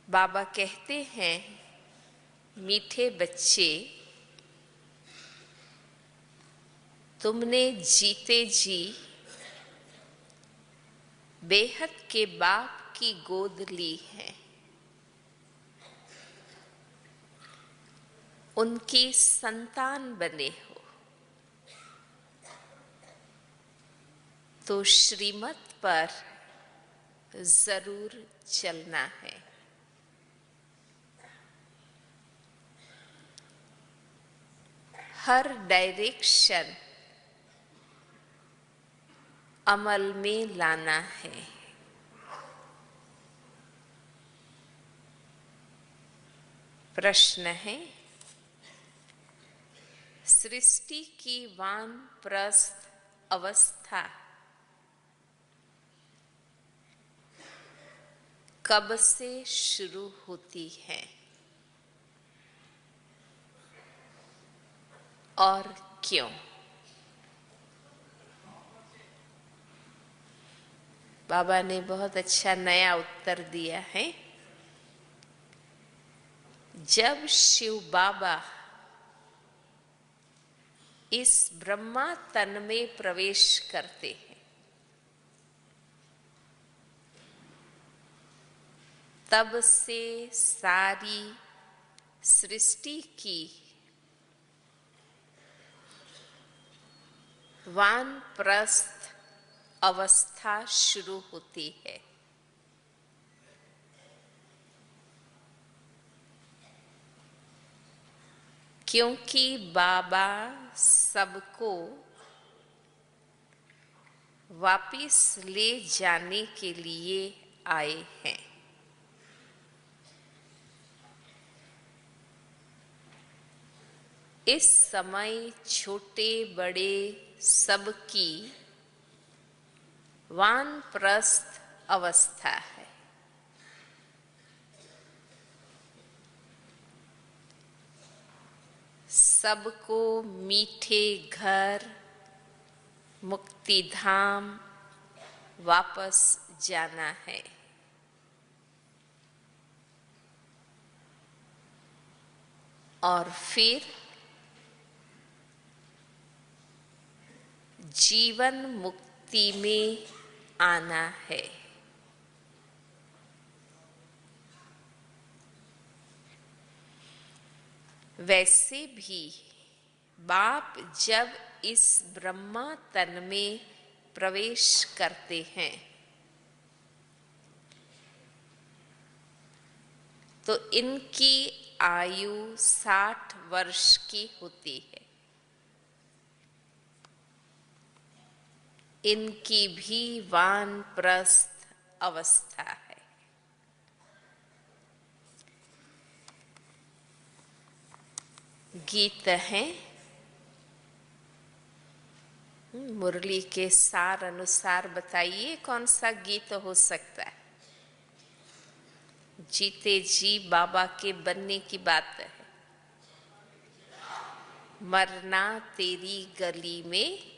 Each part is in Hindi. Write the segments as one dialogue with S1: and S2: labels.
S1: बाबा कहते हैं, मीठे बच्चे, तुमने जीते जी बेहद के बाप की गोद ली है। उनकी संतान बने हो तो श्रीमत पर जरूर चलना है। हर डायरेक्शन अमल में लाना है। प्रश्न है, सृष्टि की वानप्रस्थ अवस्था कब से शुरू होती है और क्यों? बाबा ने बहुत अच्छा नया उत्तर दिया है। जब शिव बाबा इस ब्रह्मा तन में प्रवेश करते हैं, तब से सारी सृष्टि की वानप्रस्थ अवस्था शुरू होती है। क्योंकि बाबा सबको वापिस ले जाने के लिए आए हैं। इस समय छोटे बड़े सबकी वानप्रस्थ अवस्था है। सबको मीठे घर मुक्ति धाम वापस जाना है। और फिर जीवन मुक्ति में आना है। वैसे भी बाप जब इस ब्रह्मा तन में प्रवेश करते हैं तो इनकी आयु 60 वर्ष की होती है। इनकी भी वानप्रस्थ अवस्था है। गीत है, मुरली के सार अनुसार बताइए कौन सा गीत हो सकता है। जीते जी बाबा के बनने की बात है। मरना तेरी गली में,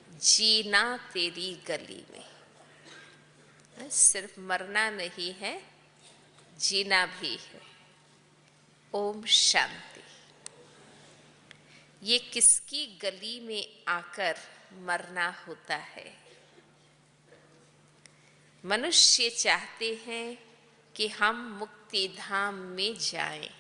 S1: जीना तेरी गली में। सिर्फ मरना नहीं है, जीना भी है। ओम शांति। ये किसकी गली में आकर मरना होता है? मनुष्य चाहते हैं कि हम मुक्ति धाम में जाएं।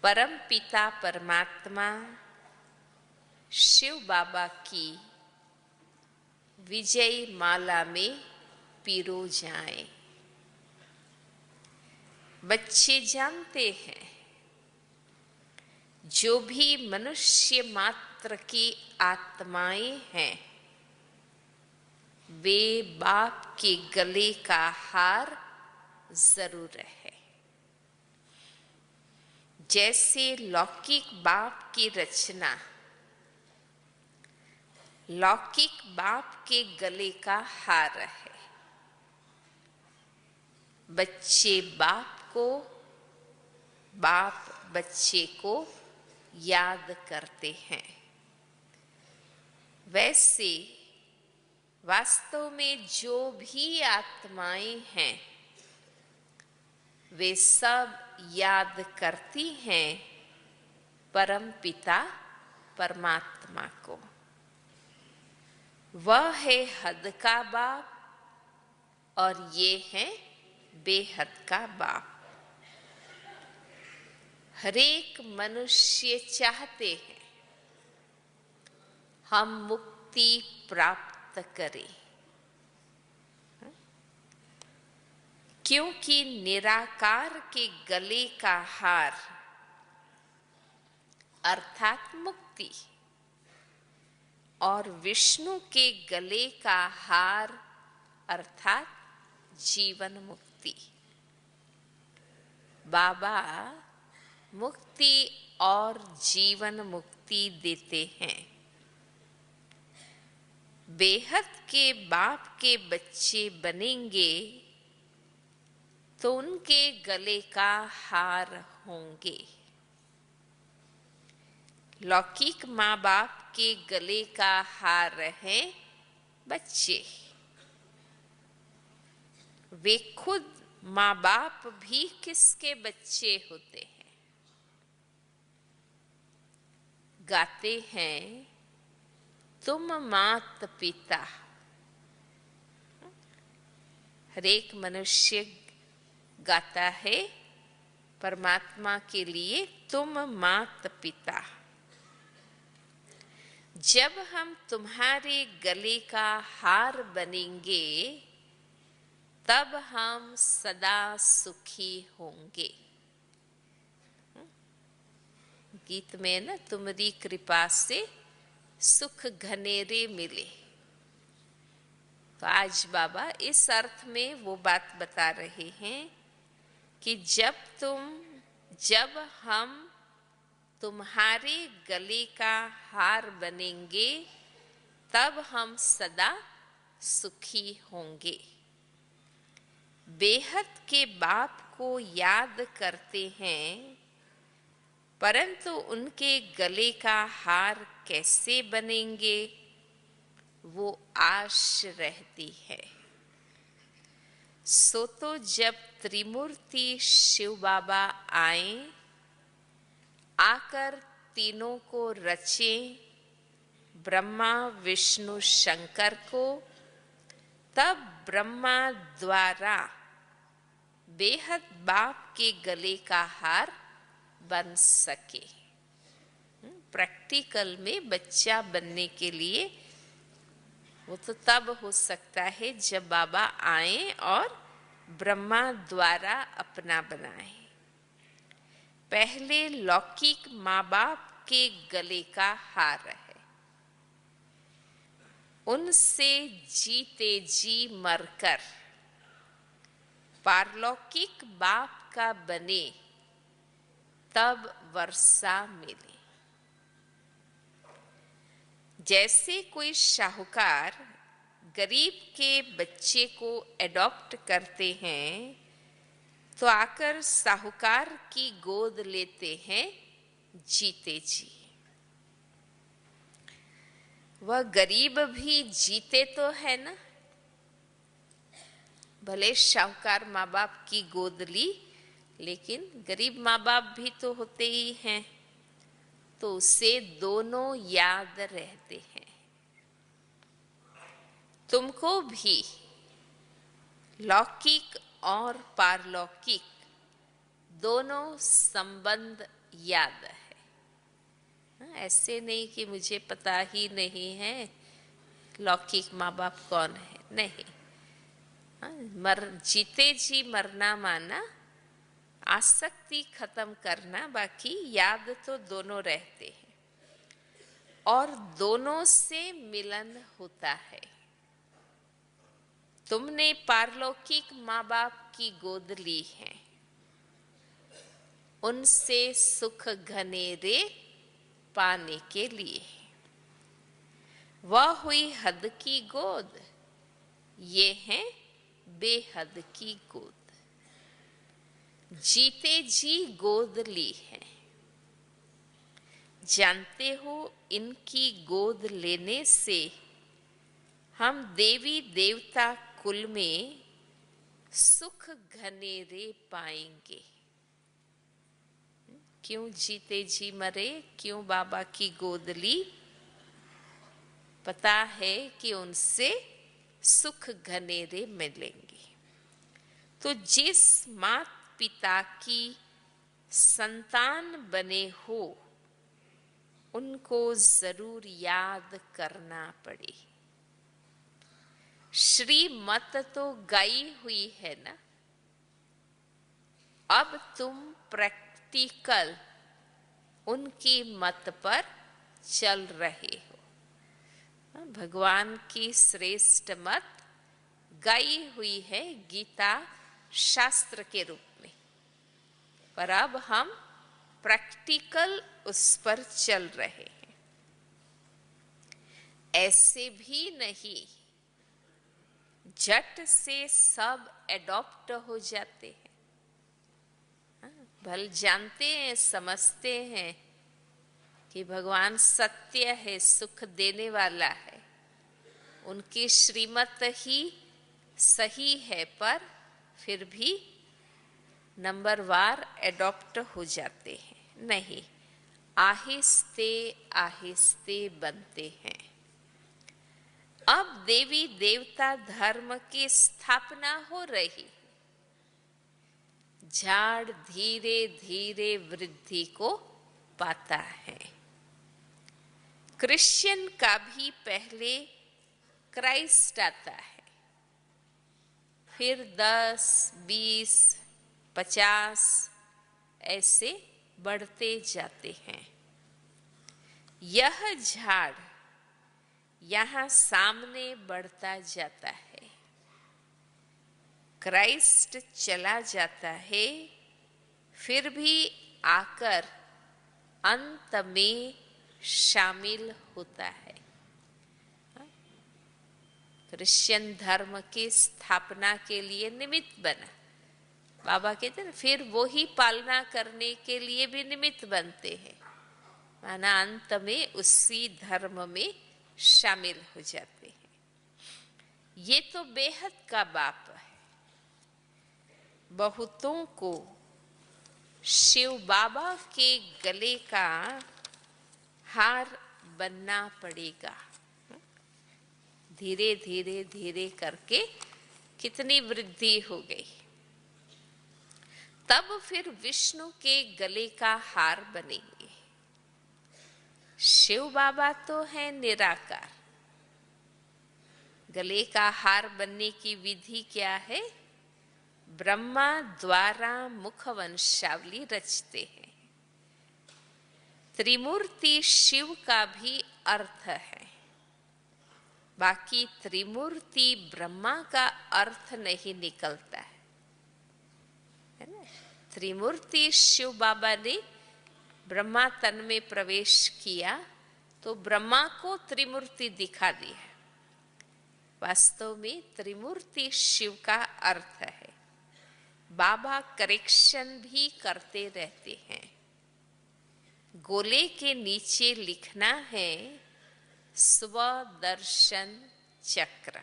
S1: परम पिता परमात्मा शिव बाबा की विजय माला में पिरो जाएं। बच्चे जानते हैं, जो भी मनुष्य मात्र की आत्माएं हैं, वे बाप के गले का हार जरूर है। जैसे लौकिक बाप की रचना लौकिक बाप के गले का हार है। बच्चे बाप को, बाप बच्चे को याद करते हैं। वैसे वास्तव में जो भी आत्माएं हैं, वे सब याद करती हैं परम पिता परमात्मा को। वह है हद का बाप और ये है बेहद का बाप। हरेक मनुष्य चाहते हैं हम मुक्ति प्राप्त करें, क्योंकि निराकार के गले का हार अर्थात मुक्ति और विष्णु के गले का हार अर्थात जीवन मुक्ति। बाबा मुक्ति और जीवन मुक्ति देते हैं। बेहद के बाप के बच्चे बनेंगे तो उनके गले का हार होंगे। लौकिक माँ बाप के गले का हार है बच्चे। वे खुद माँ बाप भी किसके बच्चे होते हैं। गाते हैं तुम मात पिता। हरेक मनुष्य गाता है परमात्मा के लिए तुम मात पिता। जब हम तुम्हारे गले का हार बनेंगे तब हम सदा सुखी होंगे। गीत में ना तुम्हारी कृपा से सुख घनेरे मिले। तो आज बाबा इस अर्थ में वो बात बता रहे हैं कि जब हम तुम्हारे गले का हार बनेंगे तब हम सदा सुखी होंगे। बेहद के बाप को याद करते हैं, परंतु उनके गले का हार कैसे बनेंगे वो आश रहती है। सो तो जब त्रिमूर्ति शिव बाबा आए, आकर तीनों को रचे, ब्रह्मा विष्णु शंकर को, तब ब्रह्मा द्वारा बेहद बाप के गले का हार बन सके। प्रैक्टिकल में बच्चा बनने के लिए वो तो तब हो सकता है जब बाबा आए और ब्रह्मा द्वारा अपना बनाए। पहले लौकिक माँ बाप के गले का हार है, उनसे जीते जी मरकर पारलौकिक बाप का बने तब वर्षा मिले। जैसे कोई शाहूकार गरीब के बच्चे को एडॉप्ट करते हैं तो आकर साहूकार की गोद लेते हैं जीते जी। वह गरीब भी जीते तो है ना, भले शाहूकार माँ बाप की गोद ली, लेकिन गरीब माँ बाप भी तो होते ही हैं, तो उसे दोनों याद रहते हैं। तुमको भी लौकिक और पारलौकिक दोनों संबंध याद है। ऐसे नहीं कि मुझे पता ही नहीं है लौकिक माँ बाप कौन है, नहीं। जीते जी मरना माना आसक्ति खत्म करना, बाकी याद तो दोनों रहते हैं और दोनों से मिलन होता है। तुमने पारलौकिक माँ बाप की गोद ली है, उनसे सुख घनेरे पाने के लिए। वह हुई हद की गोद, ये है बेहद की गोद। जीते जी गोद ली है। जानते हो इनकी गोद लेने से हम देवी देवता कुल में सुख घनेरे पाएंगे। क्यों जीते जी मरे, क्यों बाबा की गोद ली? पता है कि उनसे सुख घनेरे मिलेंगे। तो जिस मात पिता की संतान बने हो, उनको जरूर याद करना पड़े। श्रीमत तो गाई हुई है ना, अब तुम प्रैक्टिकल उनकी मत पर चल रहे हो। भगवान की श्रेष्ठ मत गाई हुई है गीता शास्त्र के रूप में, पर अब हम प्रैक्टिकल उस पर चल रहे हैं। ऐसे भी नहीं झट से सब एडॉप्ट हो जाते हैं। भले जानते हैं, समझते हैं कि भगवान सत्य है, सुख देने वाला है, उनकी श्रीमत ही सही है, पर फिर भी नंबरवार एडॉप्ट हो जाते हैं। नहीं, आहिस्ते आहिस्ते बनते हैं। अब देवी देवता धर्म की स्थापना हो रही, झाड़ धीरे धीरे वृद्धि को पाता है। क्रिश्चियन का भी पहले क्राइस्ट आता है, फिर 10, 20, 50 ऐसे बढ़ते जाते हैं। यह झाड़ यहां सामने बढ़ता जाता है, क्राइस्ट चला जाता है, फिर भी आकर अंत में शामिल होता है। क्रिश्चियन धर्म की स्थापना के लिए निमित्त बना। बाबा कहते हैं फिर वो ही पालना करने के लिए भी निमित्त बनते हैं, माना अंत में उसी धर्म में शामिल हो जाते हैं। ये तो बेहद का बाप है। बहुतों को शिव बाबा के गले का हार बनना पड़ेगा। धीरे धीरे धीरे करके कितनी वृद्धि हो गई, तब फिर विष्णु के गले का हार बनेंगे। शिव बाबा तो है निराकार, गले का हार बनने की विधि क्या है? ब्रह्मा द्वारा मुख वंशावली रचते हैं। त्रिमूर्ति शिव का भी अर्थ है, बाकी त्रिमूर्ति ब्रह्मा का अर्थ नहीं निकलता है ना। त्रिमूर्ति शिव बाबा ने ब्रह्मा तन में प्रवेश किया तो ब्रह्मा को त्रिमूर्ति दिखा दिया। वास्तव में त्रिमूर्ति शिव का अर्थ है। बाबा करेक्शन भी करते रहते हैं। गोले के नीचे लिखना है स्वदर्शन चक्र।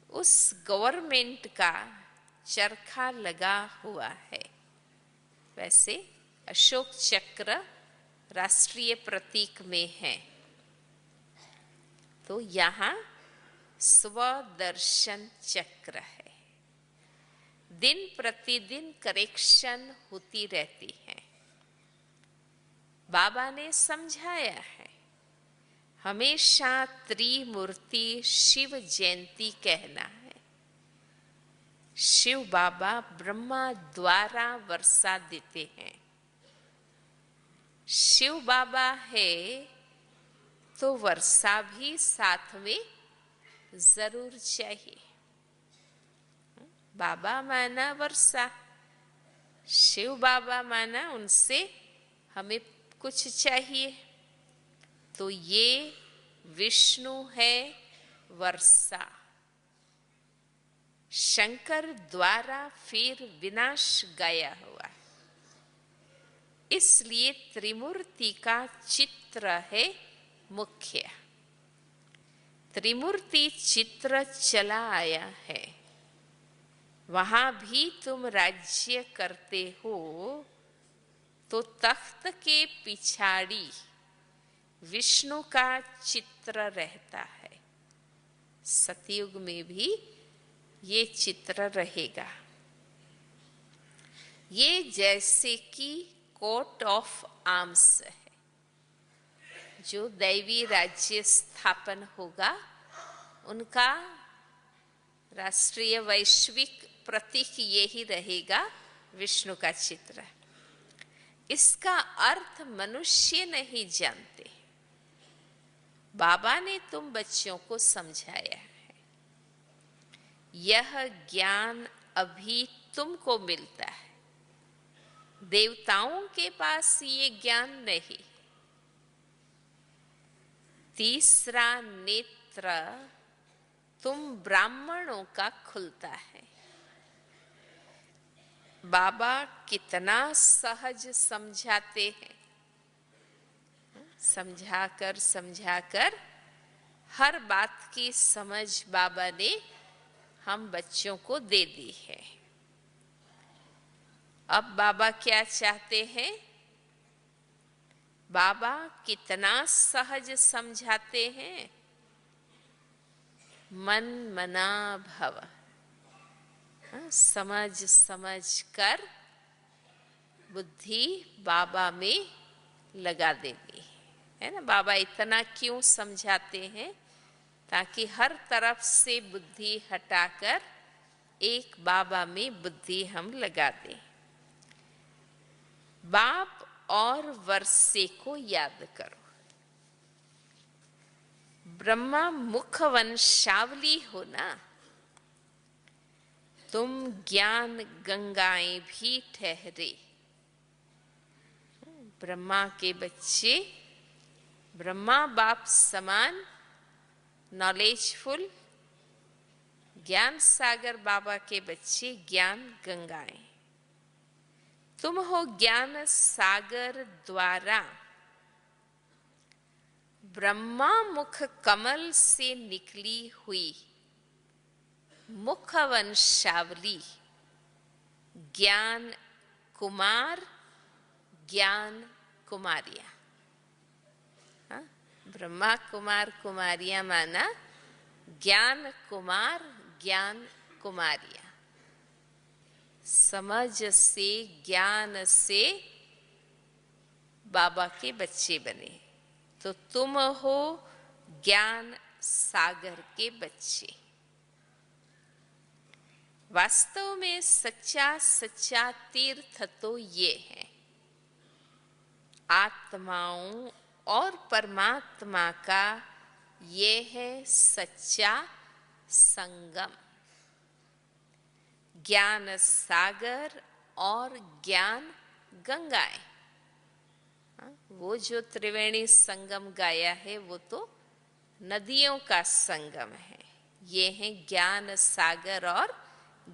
S1: उस गवर्नमेंट का चरखा लगा हुआ है। वैसे अशोक चक्र राष्ट्रीय प्रतीक में है, तो यहाँ स्वदर्शन चक्र है। दिन प्रतिदिन करेक्शन होती रहती है। बाबा ने समझाया है, हमेशा त्रिमूर्ति शिव जयंती कहना है। शिव बाबा ब्रह्मा द्वारा वर्षा देते हैं। शिव बाबा है तो वर्षा भी साथ में जरूर चाहिए। बाबा माना वर्षा, शिव बाबा माना उनसे हमें कुछ चाहिए, तो ये विष्णु है वर्षा। शंकर द्वारा फिर विनाश गाया हुआ, इसलिए त्रिमूर्ति का चित्र है मुख्य। त्रिमूर्ति चित्र चला आया है। वहां भी तुम राज्य करते हो तो तख्त के पिछाड़ी विष्णु का चित्र रहता है। सतयुग में भी ये चित्र रहेगा। ये जैसे कि कोट ऑफ आर्म्स है। जो दैवी राज्य स्थापन होगा उनका राष्ट्रीय वैश्विक प्रतीक यही रहेगा, विष्णु का चित्र। इसका अर्थ मनुष्य नहीं जानते। बाबा ने तुम बच्चों को समझाया है। यह ज्ञान अभी तुमको मिलता है। देवताओं के पास ये ज्ञान नहीं। तीसरा नेत्र तुम ब्राह्मणों का खुलता है। बाबा कितना सहज समझाते हैं। समझाकर हर बात की समझ बाबा ने हम बच्चों को दे दी है। अब बाबा क्या चाहते हैं? बाबा कितना सहज समझाते हैं। मन मना भव। समझ कर बुद्धि बाबा में लगा देनी है ना। बाबा इतना क्यों समझाते हैं? ताकि हर तरफ से बुद्धि हटाकर एक बाबा में बुद्धि हम लगा दें। बाप और वर्षे को याद करो। ब्रह्मा मुख वंशावली हो ना। तुम ज्ञान गंगाएं भी ठहरे। ब्रह्मा के बच्चे ब्रह्मा बाप समान नॉलेजफुल, ज्ञान सागर बाबा के बच्चे ज्ञान गंगाएं। तुम हो ज्ञान सागर द्वारा ब्रह्मा मुख कमल से निकली हुई मुख वंशावली। ज्ञान कुमार, ज्ञान कुमारियां। ब्रह्मा कुमार कुमारियां माना ज्ञान कुमार, ज्ञान कुमारियां। समझ से, ज्ञान से बाबा के बच्चे बने। तो तुम हो ज्ञान सागर के बच्चे। वास्तव में सच्चा तीर्थ तो ये है। आत्माओं और परमात्मा का ये है सच्चा संगम। ज्ञान सागर और ज्ञान गंगाएं। वो जो त्रिवेणी संगम गाया है वो तो नदियों का संगम है। ये है ज्ञान सागर और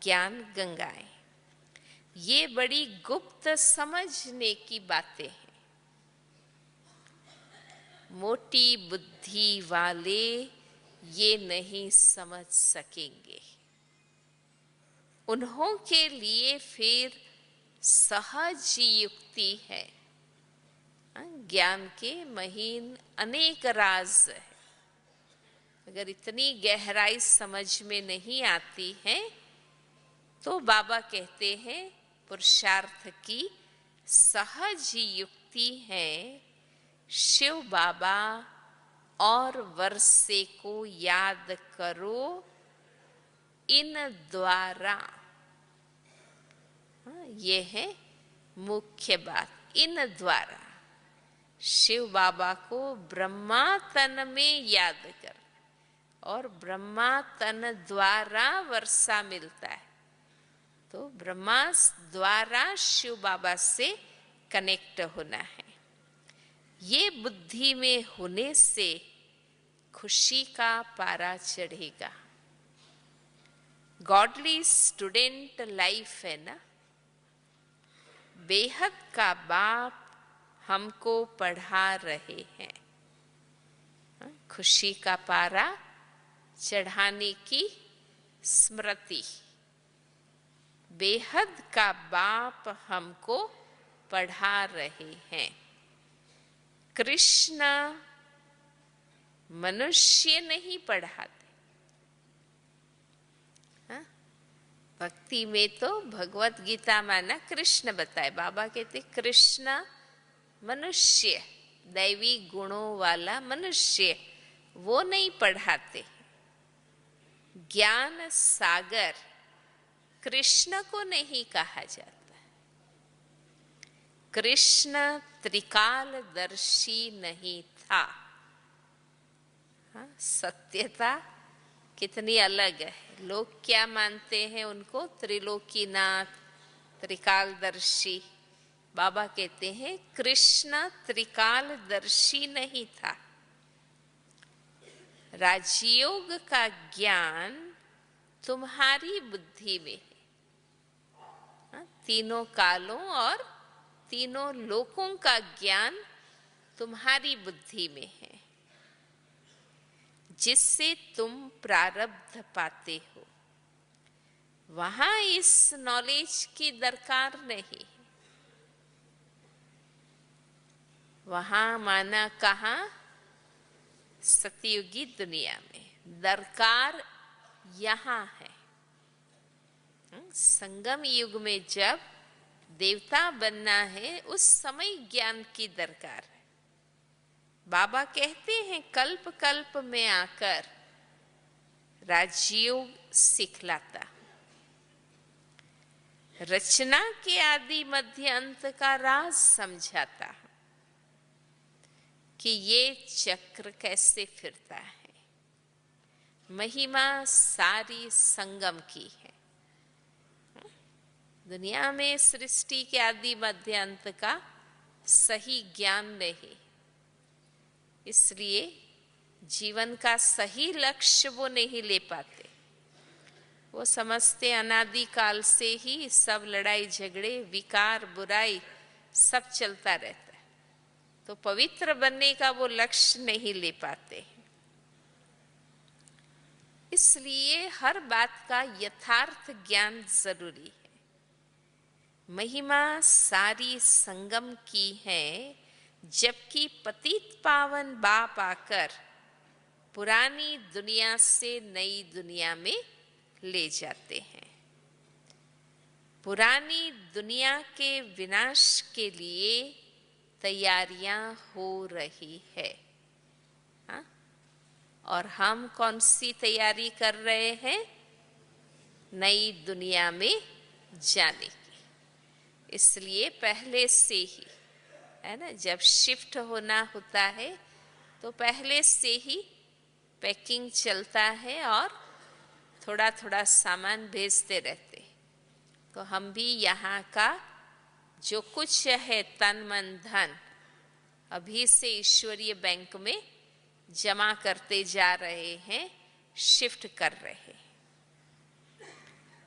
S1: ज्ञान गंगाएं। ये बड़ी गुप्त समझने की बातें हैं। मोटी बुद्धि वाले ये नहीं समझ सकेंगे। उन्हों के लिए फिर सहज युक्ति है। ज्ञान के महीन अनेक राज है। अगर इतनी गहराई समझ में नहीं आती है तो बाबा कहते हैं पुरुषार्थ की सहज युक्ति है। शिव बाबा और वर्षे को याद करो इन द्वारा। ये है मुख्य बात, इन द्वारा। शिव बाबा को ब्रह्मा तन में याद कर और ब्रह्मा तन द्वारा वर्षा मिलता है। तो ब्रह्मा द्वारा शिव बाबा से कनेक्ट होना है। ये बुद्धि में होने से खुशी का पारा चढ़ेगा। गॉडली स्टूडेंट लाइफ है ना। बेहद का बाप हमको पढ़ा रहे हैं। खुशी का पारा चढ़ाने की स्मृति। बेहद का बाप हमको पढ़ा रहे हैं। कृष्ण मनुष्य नहीं पढ़ाते। हाँ? भक्ति में तो भगवत गीता माना कृष्ण बताए, बाबा कहते कृष्ण मनुष्य, दैवी गुणों वाला मनुष्य, वो नहीं पढ़ाते। ज्ञान सागर कृष्ण को नहीं कहा जाता। कृष्ण त्रिकालदर्शी नहीं था। हाँ, सत्यता कितनी अलग है। लोग क्या मानते हैं उनको? त्रिलोकीनाथ, त्रिकालदर्शी। बाबा कहते हैं कृष्ण त्रिकालदर्शी नहीं था। राजयोग का ज्ञान तुम्हारी बुद्धि में है। तीनों कालों और तीनों लोकों का ज्ञान तुम्हारी बुद्धि में है, जिससे तुम प्रारब्ध पाते हो। वहां इस नॉलेज की दरकार नहीं। वहां माना कहा? सतयुगी दुनिया में। दरकार यहाँ है। संगम युग में जब देवता बनना है, उस समय ज्ञान की दरकार है। बाबा कहते हैं कल्प कल्प में आकर राजयोग सिखलाता, रचना के आदि मध्य अंत का राज समझाता कि ये चक्र कैसे फिरता है। महिमा सारी संगम की है। दुनिया में सृष्टि के आदि मध्य अंत का सही ज्ञान नहीं, इसलिए जीवन का सही लक्ष्य वो नहीं ले पाते। वो समझते अनादि काल से ही सब लड़ाई झगड़े, विकार, बुराई सब चलता रहता है, तो पवित्र बनने का वो लक्ष्य नहीं ले पाते। इसलिए हर बात का यथार्थ ज्ञान जरूरी है। महिमा सारी संगम की है, जबकि पतित पावन बाप आकर पुरानी दुनिया से नई दुनिया में ले जाते हैं। पुरानी दुनिया के विनाश के लिए तैयारियां हो रही है। हाँ? और हम कौन सी तैयारी कर रहे हैं? नई दुनिया में जाने की। इसलिए पहले से ही, है ना, जब शिफ्ट होना होता है तो पहले से ही पैकिंग चलता है और थोड़ा थोड़ा सामान भेजते रहते। तो हम भी यहाँ का जो कुछ है तन मन धन अभी से ईश्वरीय बैंक में जमा करते जा रहे हैं, शिफ्ट कर रहे हैं।